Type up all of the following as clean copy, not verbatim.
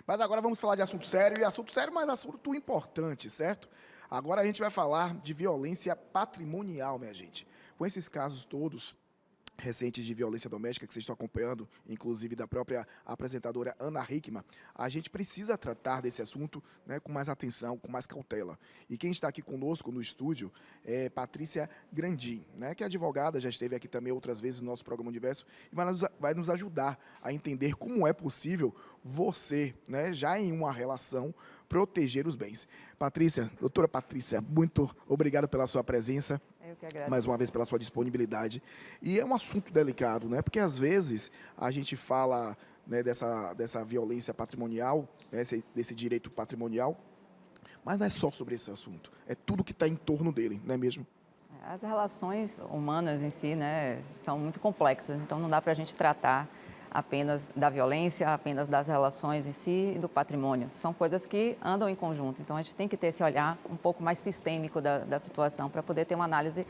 Mas agora vamos falar de assunto sério, mas assunto importante, certo? Agora a gente vai falar de violência patrimonial, minha gente. Com esses casos todos recentes de violência doméstica que vocês estão acompanhando, inclusive da própria apresentadora Ana Hickman, a gente precisa tratar desse assunto, né, com mais atenção, com mais cautela. E quem está aqui conosco no estúdio é Patrícia Grandim, né, que é advogada, já esteve aqui também outras vezes no nosso programa Universo, e vai nos ajudar a entender como é possível você, né, já em uma relação, proteger os bens. Patrícia, doutora Patrícia, muito obrigado pela sua presença. Eu que agradeço. Mais uma vez pela sua disponibilidade. E é um assunto delicado, né? Porque às vezes a gente fala, né, dessa violência patrimonial, né, desse direito patrimonial, mas não é só sobre esse assunto. É tudo que está em torno dele, não é mesmo? As relações humanas em si, né, são muito complexas, então não dá para a gente tratar apenas da violência, apenas das relações em si e do patrimônio. São coisas que andam em conjunto, então a gente tem que ter esse olhar um pouco mais sistêmico da situação para poder ter uma análise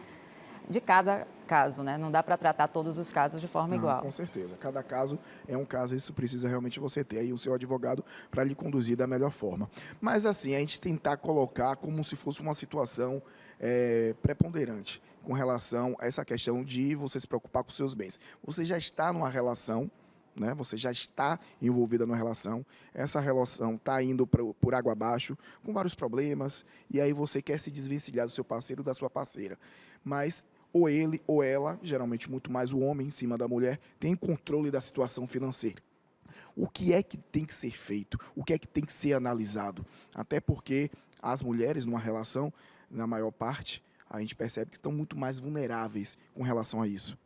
de cada caso, né? Não dá para tratar todos os casos de forma igual. Com certeza. Cada caso é um caso, isso precisa realmente você ter aí o seu advogado para lhe conduzir da melhor forma. Mas assim, a gente tentar colocar como se fosse uma situação preponderante com relação a essa questão de você se preocupar com os seus bens. Você já está numa relação, né? Você já está envolvida numa relação, essa relação está indo por água abaixo, com vários problemas, e aí você quer se desvencilhar do seu parceiro, da sua parceira. Mas ou ele ou ela, geralmente muito mais o homem em cima da mulher, tem controle da situação financeira. O que é que tem que ser feito? O que é que tem que ser analisado? Até porque as mulheres numa relação, na maior parte, a gente percebe que estão muito mais vulneráveis com relação a isso.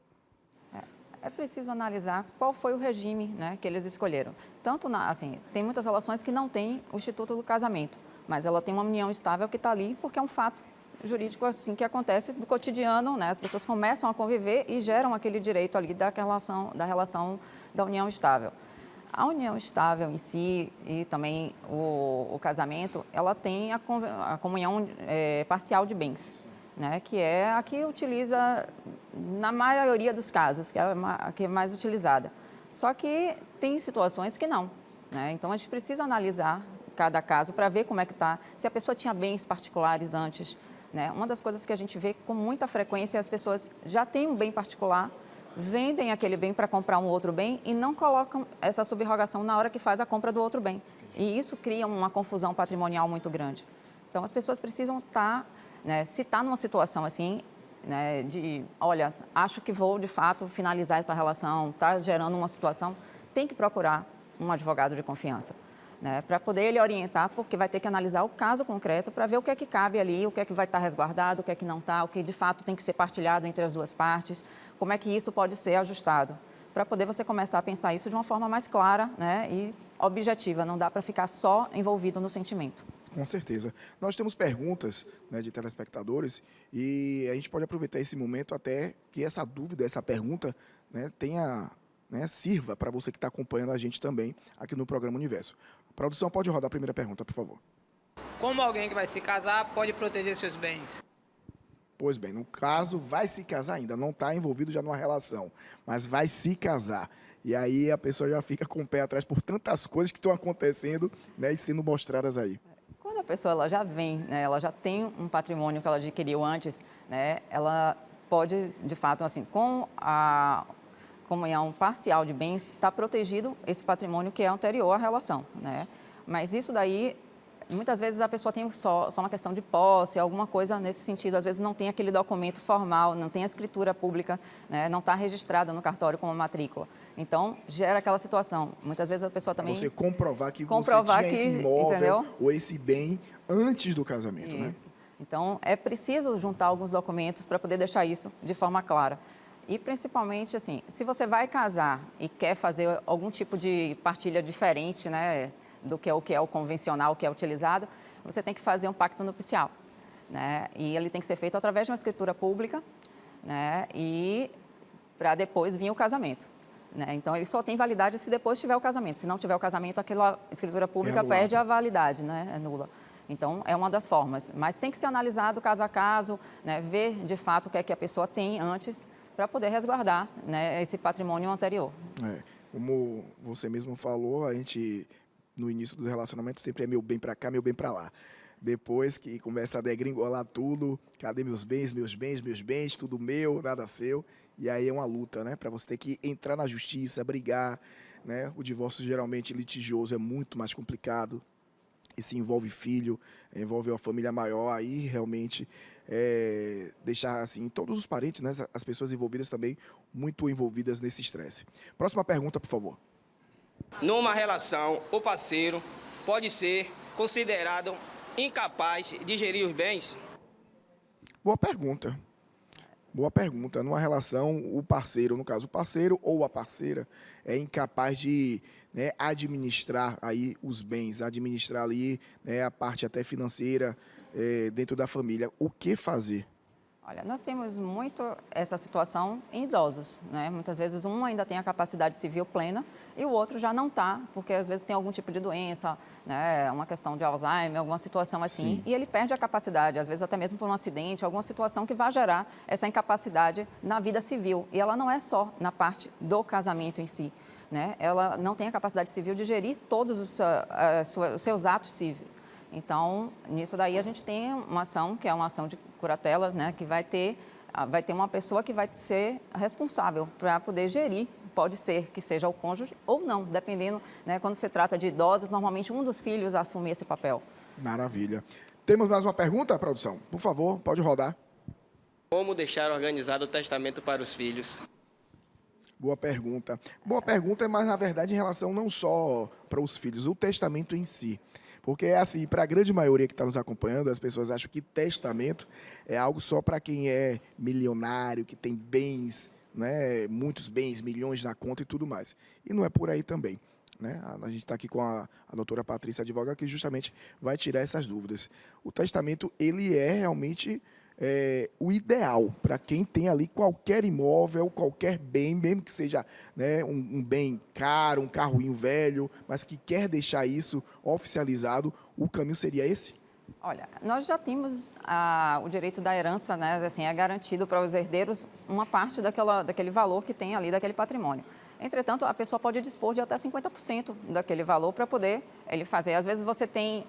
É preciso analisar qual foi o regime, né, que eles escolheram. Tanto, assim, tem muitas relações que não têm o instituto do casamento, mas ela tem uma união estável que está ali porque é um fato jurídico assim que acontece do cotidiano, né? As pessoas começam a conviver e geram aquele direito ali da relação da união estável. A união estável em si e também o casamento, ela tem a comunhão parcial de bens, né? Que é a que utiliza, na maioria dos casos, que é a que é mais utilizada. Só que tem situações que não, né? Então, a gente precisa analisar cada caso para ver como é que está, se a pessoa tinha bens particulares antes, né? Uma das coisas que a gente vê com muita frequência é as pessoas já têm um bem particular, vendem aquele bem para comprar um outro bem e não colocam essa subrogação na hora que faz a compra do outro bem. E isso cria uma confusão patrimonial muito grande. Então, as pessoas precisam estar, né, se está numa situação assim, né, de, olha, acho que vou, de fato, finalizar essa relação, está gerando uma situação, tem que procurar um advogado de confiança, né, para poder ele orientar, porque vai ter que analisar o caso concreto para ver o que é que cabe ali, o que é que vai estar resguardado, o que é que não está, o que de fato tem que ser partilhado entre as duas partes, como é que isso pode ser ajustado, para poder você começar a pensar isso de uma forma mais clara, né, e objetiva, não dá para ficar só envolvido no sentimento. Com certeza. Nós temos perguntas, né, de telespectadores e a gente pode aproveitar esse momento até que essa dúvida, essa pergunta, né, sirva para você que está acompanhando a gente também aqui no programa Universo. Produção, pode rodar a primeira pergunta, por favor. Como alguém que vai se casar pode proteger seus bens? Pois bem, no caso, vai se casar ainda, não está envolvido já numa relação, mas vai se casar. E aí a pessoa já fica com o pé atrás por tantas coisas que estão acontecendo, né, e sendo mostradas aí. Quando a pessoa ela já vem, né, ela já tem um patrimônio que ela adquiriu antes, né, ela pode, de fato, assim, com a comunhão parcial de bens, está protegido esse patrimônio que é anterior à relação, né? Mas isso daí, muitas vezes a pessoa tem só uma questão de posse, alguma coisa nesse sentido, às vezes não tem aquele documento formal, não tem a escritura pública, né, não está registrada no cartório como matrícula. Então, gera aquela situação. Muitas vezes a pessoa também... Você comprovar que você tinha esse imóvel, entendeu? Ou esse bem antes do casamento, isso, né? Então, é preciso juntar alguns documentos para poder deixar isso de forma clara. E, principalmente, assim, se você vai casar e quer fazer algum tipo de partilha diferente, né, do que é o convencional, que é utilizado, você tem que fazer um pacto nupcial, né? E ele tem que ser feito através de uma escritura pública, né? E para depois vir o casamento, né? Então, ele só tem validade se depois tiver o casamento. Se não tiver o casamento, aquela escritura pública perde a validade, né? É nula. Então, é uma das formas. Mas tem que ser analisado caso a caso, né? Ver, de fato, o que é que a pessoa tem antes para poder resguardar, né, esse patrimônio anterior. Como você mesmo falou, a gente no início do relacionamento sempre é meu bem para cá, meu bem para lá. Depois que começa a degringolar tudo, cadê meus bens, tudo meu, nada seu. E aí é uma luta, né? Para você ter que entrar na justiça, brigar, né? O divórcio geralmente litigioso é muito mais complicado. E se envolve filho, envolve uma família maior, aí realmente deixar assim todos os parentes, né? As pessoas envolvidas também muito envolvidas nesse estresse. Próxima pergunta, por favor. Numa relação, o parceiro pode ser considerado incapaz de gerir os bens? Boa pergunta. Boa pergunta. Numa relação, o parceiro, no caso, o parceiro ou a parceira, é incapaz de, né, administrar aí os bens, administrar ali, né, a parte até financeira dentro da família. O que fazer? Olha, nós temos muito essa situação em idosos, né? Muitas vezes um ainda tem a capacidade civil plena e o outro já não está, porque às vezes tem algum tipo de doença, né? Uma questão de Alzheimer, alguma situação assim, Sim. e ele perde a capacidade, às vezes até mesmo por um acidente, alguma situação que vai gerar essa incapacidade na vida civil. E ela não é só na parte do casamento em si, né? Ela não tem a capacidade civil de gerir todos os seus atos cíveis. Então, nisso daí a gente tem uma ação, que é uma ação de curatela, né, que vai ter uma pessoa que vai ser responsável para poder gerir. Pode ser que seja o cônjuge ou não, dependendo, né, quando se trata de idosos, normalmente um dos filhos assume esse papel. Maravilha. Temos mais uma pergunta, produção? Por favor, pode rodar. Como deixar organizado o testamento para os filhos? Boa pergunta. Boa pergunta, mas na verdade em relação não só para os filhos, o testamento em si. Porque, assim, para a grande maioria que está nos acompanhando, as pessoas acham que testamento é algo só para quem é milionário, que tem bens, né, muitos bens, milhões na conta e tudo mais. E não é por aí também. Né? A gente está aqui com a doutora Patrícia, advogada, que justamente vai tirar essas dúvidas. O testamento, ele é realmente o ideal para quem tem ali qualquer imóvel, qualquer bem, mesmo que seja, né, um bem caro, um carrinho velho, mas que quer deixar isso oficializado, o caminho seria esse? Olha, nós já temos o direito da herança, né, assim, é garantido para os herdeiros uma parte daquele valor que tem ali, daquele patrimônio. Entretanto, a pessoa pode dispor de até 50% daquele valor para poder ele fazer. Às vezes você tem,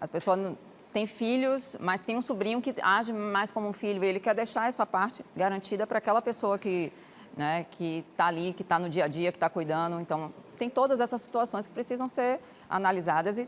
as pessoas tem filhos, mas tem um sobrinho que age mais como um filho e ele quer deixar essa parte garantida para aquela pessoa que, né, que está ali, que está no dia a dia, que está cuidando. Então, tem todas essas situações que precisam ser analisadas e,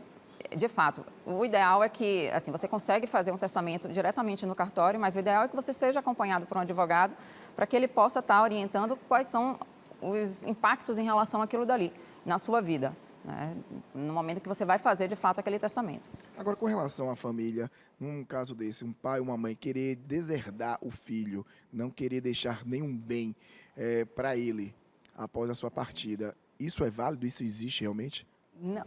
de fato, o ideal é que, assim, você consegue fazer um testamento diretamente no cartório, mas o ideal é que você seja acompanhado por um advogado para que ele possa estar orientando quais são os impactos em relação àquilo dali na sua vida, né, no momento que você vai fazer, de fato, aquele testamento. Agora, com relação à família, num caso desse, um pai ou uma mãe querer deserdar o filho, não querer deixar nenhum bem para ele após a sua partida, isso é válido? Isso existe realmente? Não,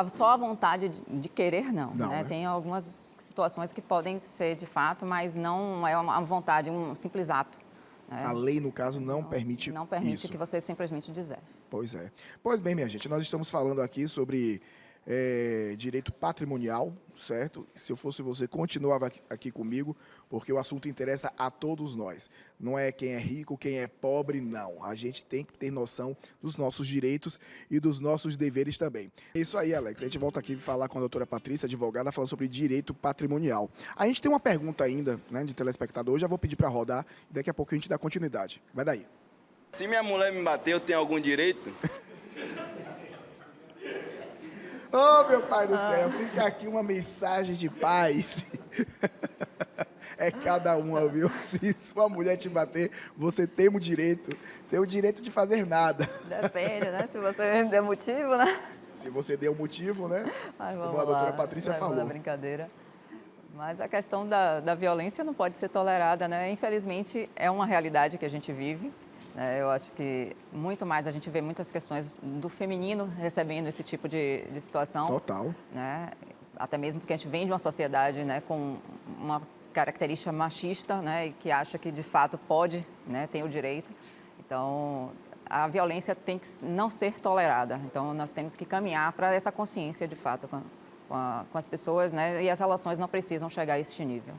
só a vontade de querer, não. Não, Né? né? Tem algumas situações que podem ser de fato, mas não é uma vontade, um simples ato. Né? A lei, no caso, não permite Não permite isso. que você simplesmente dizer. Pois é. Pois bem, minha gente, nós estamos falando aqui sobre direito patrimonial, certo? Se eu fosse você, continuava aqui comigo, porque o assunto interessa a todos nós. Não é quem é rico, quem é pobre, não. A gente tem que ter noção dos nossos direitos e dos nossos deveres também. É isso aí, Alex. A gente volta aqui falar com a doutora Patrícia, advogada, falando sobre direito patrimonial. A gente tem uma pergunta ainda, né, de telespectador. Eu já vou pedir para rodar e daqui a pouco a gente dá continuidade. Vai daí. Se minha mulher me bater, eu tenho algum direito? Oh, meu pai do céu, fica aqui uma mensagem de paz. É cada uma, viu? Se sua mulher te bater, você tem o direito de fazer nada. Depende, né? Se você der motivo, né? Se você deu motivo, né? Mas Como a doutora lá, Patrícia vamos falou. na brincadeira. Mas a questão da violência não pode ser tolerada, né? Infelizmente, é uma realidade que a gente vive. Eu acho que muito mais a gente vê muitas questões do feminino recebendo esse tipo de situação. Total. Né? Até mesmo porque a gente vem de uma sociedade, né, com uma característica machista, né, e que acha que de fato pode, né, tem o direito. Então, a violência tem que não ser tolerada. Então, nós temos que caminhar para essa consciência de fato com as pessoas, né, e as relações não precisam chegar a este nível.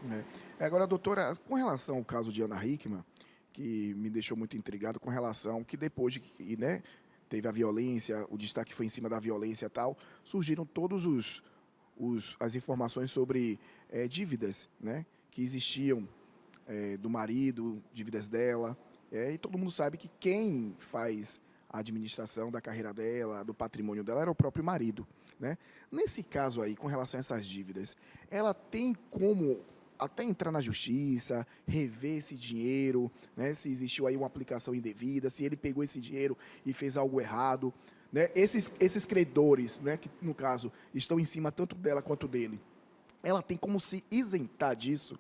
Agora, doutora, com relação ao caso de Ana Hickman, que me deixou muito intrigado com relação que depois de, né, teve a violência, o destaque foi em cima da violência e tal, surgiram todos as informações sobre dívidas, né, que existiam do marido, dívidas dela, e todo mundo sabe que quem faz a administração da carreira dela, do patrimônio dela, era o próprio marido, né? Nesse caso aí, com relação a essas dívidas, ela tem como até entrar na justiça, rever esse dinheiro, né? Se existiu aí uma aplicação indevida, se ele pegou esse dinheiro e fez algo errado, né? Esses credores, né, que no caso estão em cima tanto dela quanto dele, ela tem como se isentar disso?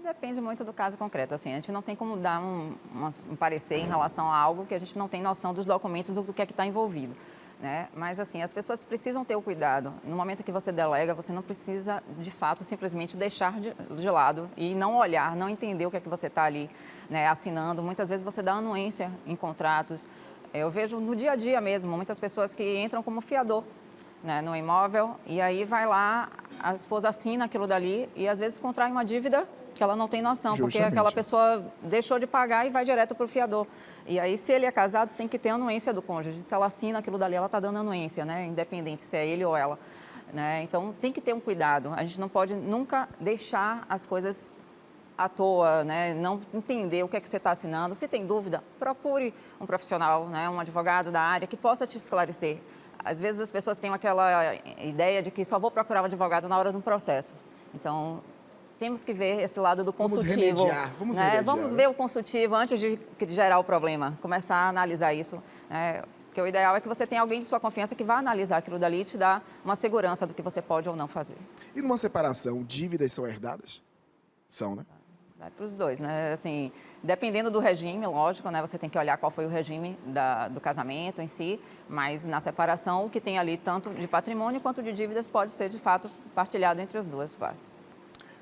Depende muito do caso concreto. Assim, a gente não tem como dar um parecer em relação a algo que a gente não tem noção dos documentos do que é que está envolvido, né? Mas, assim, as pessoas precisam ter o cuidado. No momento que você delega, você não precisa, de fato, simplesmente deixar de lado e não olhar, não entender o que é que você está ali, né, assinando. Muitas vezes você dá anuência em contratos. Eu vejo no dia a dia mesmo, muitas pessoas que entram como fiador, né, no imóvel, e aí vai lá, a esposa assina aquilo dali e, às vezes, contrai uma dívida que ela não tem noção, porque Justamente. aquela pessoa deixou de pagar e vai direto para o fiador. E aí, se ele é casado, tem que ter anuência do cônjuge. Se ela assina aquilo dali, ela está dando anuência, né? Independente se é ele ou ela, né? Então, tem que ter um cuidado. A gente não pode nunca deixar as coisas à toa, né? Não entender o que é que você está assinando. Se tem dúvida, procure um profissional, né? Um advogado da área que possa te esclarecer. Às vezes, as pessoas têm aquela ideia de que só vou procurar um advogado na hora do processo. Então, temos que ver esse lado do consultivo. Vamos remediar. Vamos ver o consultivo antes de gerar o problema, começar a analisar isso, né? Porque o ideal é que você tenha alguém de sua confiança que vá analisar aquilo dali e te dar uma segurança do que você pode ou não fazer. E numa separação, dívidas são herdadas? São, né? Para os dois, né? Assim, dependendo do regime, lógico, né? Você tem que olhar qual foi o regime do casamento em si, mas na separação, o que tem ali, tanto de patrimônio quanto de dívidas, pode ser, de fato, partilhado entre as duas partes.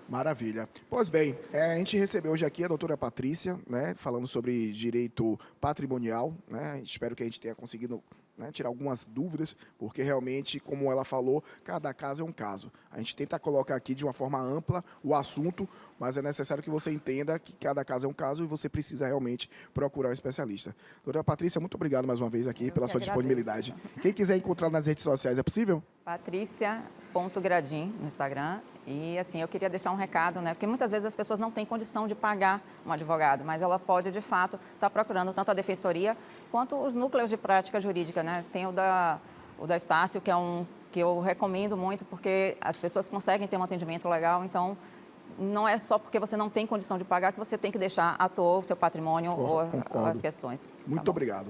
Maravilha. Pois bem, a gente recebeu hoje aqui a doutora Patrícia, né, falando sobre direito patrimonial, né? Espero que a gente tenha conseguido, né, tirar algumas dúvidas, porque realmente, como ela falou, cada caso é um caso. A gente tenta colocar aqui de uma forma ampla o assunto, mas é necessário que você entenda que cada caso é um caso e você precisa realmente procurar um especialista. Doutora Patrícia, muito obrigado mais uma vez aqui pela sua disponibilidade. Quem quiser encontrar nas redes sociais, é possível? Patrícia.gradim no Instagram. E, assim, eu queria deixar um recado, né? Porque muitas vezes as pessoas não têm condição de pagar um advogado, mas ela pode, de fato, estar procurando tanto a defensoria quanto os núcleos de prática jurídica, né? Tem o da Estácio, que é um que eu recomendo muito, porque as pessoas conseguem ter um atendimento legal, então não é só porque você não tem condição de pagar que você tem que deixar à toa o seu patrimônio ou as questões. Muito obrigado.